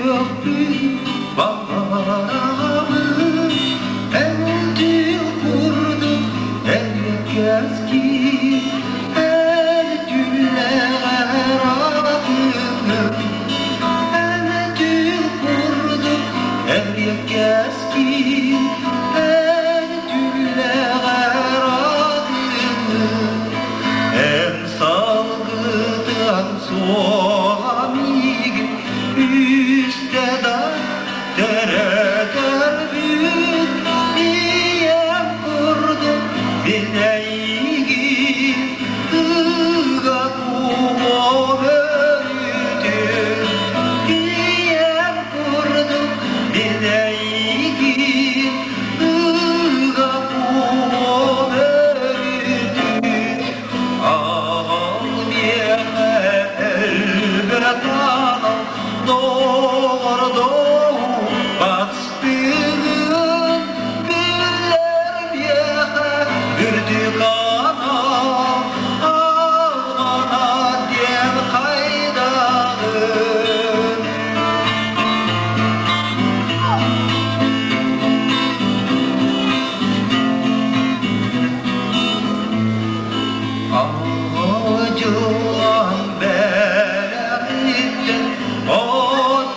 göktü baharımı Endi kurdu eski el güller adını Endi kurdu eski el güller adını En salgıdan soğamig üstte da dereler büyük diyem kurdum bileygi kıga kumo böyüdü diyem kurdum bileygi kıga kumo böyüdü ağal diyeme elbet anam doğru bastığın birler biye ürdü kanam ağlana diyen kaydağın Ağacılan belemitten o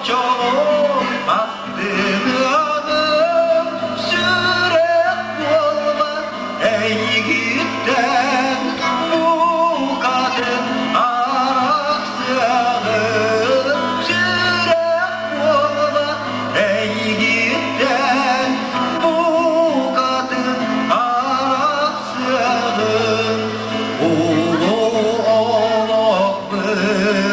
çoğu attığını adım sürek olma ey gitten bu kadın araksın sürek olma ey gitten bu kadın araksın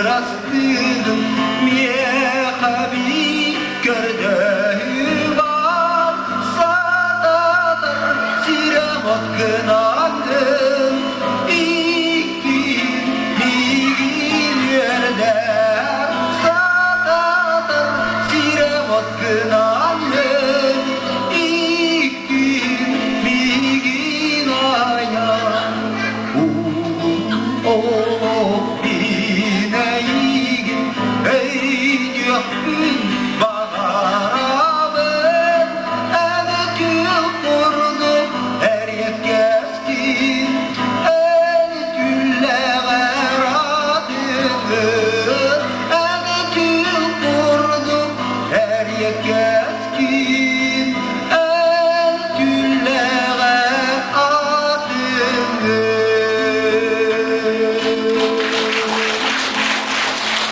Rastladım miyehabi gördüğü var Sadalar siremat kınandım İkili yerde Sadalar siremat kınandım İkili ayağım Oh, bineyim ey göğün